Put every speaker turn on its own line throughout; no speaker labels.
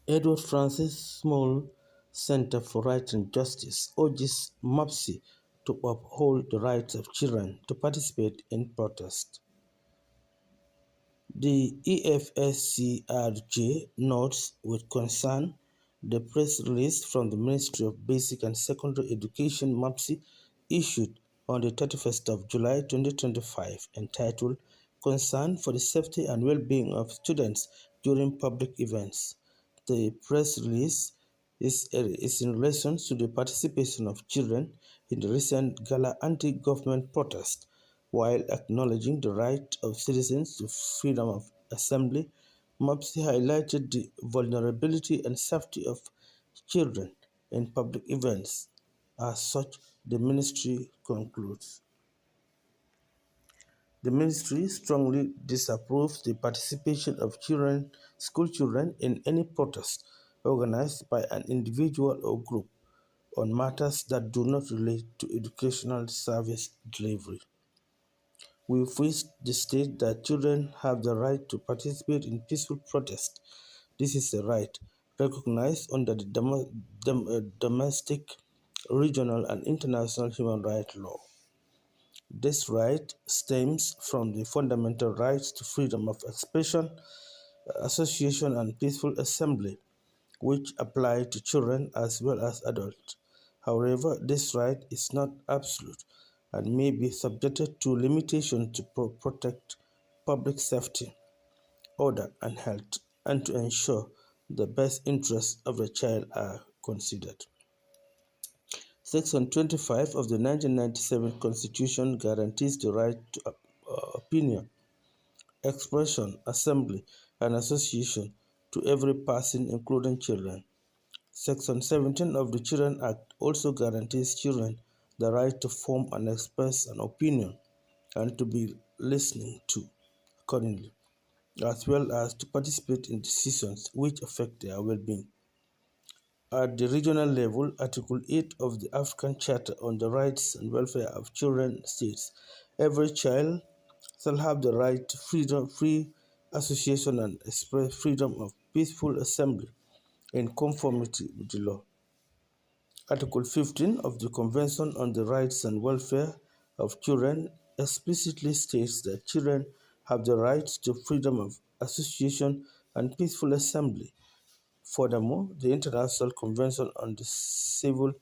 Edward Francis Small Center for Rights and Justice urges MOBSE to uphold the rights of children to participate in protest. The EFSCRJ notes with concern the press release from the Ministry of Basic and Secondary Education MOBSE issued on the 31st of July 2025 entitled Concern for the Safety and Well-being of Students During Public Events. The press release is in relation to the participation of children in the recent Gala anti-government protest. While acknowledging the right of citizens to freedom of assembly, MOBSE highlighted the vulnerability and safety of children in public events. As such, the ministry concludes. The ministry strongly disapproves the participation of school children in any protest organized by an individual or group on matters that do not relate to educational service delivery. We wish to state that children have the right to participate in peaceful protest. This is a right recognized under the domestic, regional, and international human rights law. This right stems from the fundamental rights to freedom of expression, association, and peaceful assembly, which apply to children as well as adults. However, this right is not absolute and may be subjected to limitations to protect public safety, order, and health, and to ensure the best interests of the child are considered. Section 25 of the 1997 Constitution guarantees the right to opinion, expression, assembly, and association to every person, including children. Section 17 of the Children Act also guarantees children the right to form and express an opinion and to be listened to accordingly, as well as to participate in decisions which affect their well-being. At the regional level, Article 8 of the African Charter on the Rights and Welfare of Children states, every child shall have the right to free association and express freedom of peaceful assembly in conformity with the law. Article 15 of the Convention on the Rights and Welfare of Children explicitly states that children have the right to freedom of association and peaceful assembly. Furthermore, the International Convention on the Civil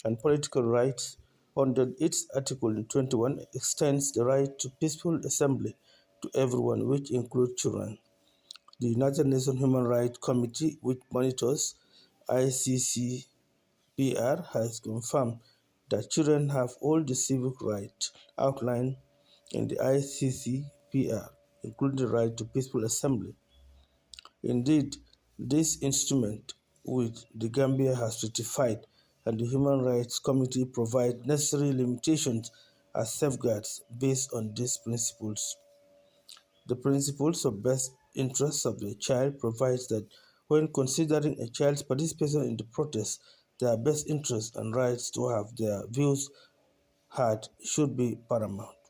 and Political Rights, under its Article 21, extends the right to peaceful assembly to everyone, which includes children. The United Nations Human Rights Committee, which monitors ICCPR, has confirmed that children have all the civic rights outlined in the ICCPR, including the right to peaceful assembly. Indeed, this instrument, which the Gambia has ratified, and the Human Rights Committee provide necessary limitations as safeguards based on these principles. The principles of best interests of the child provides that when considering a child's participation in the protest, their best interests and rights to have their views heard should be paramount.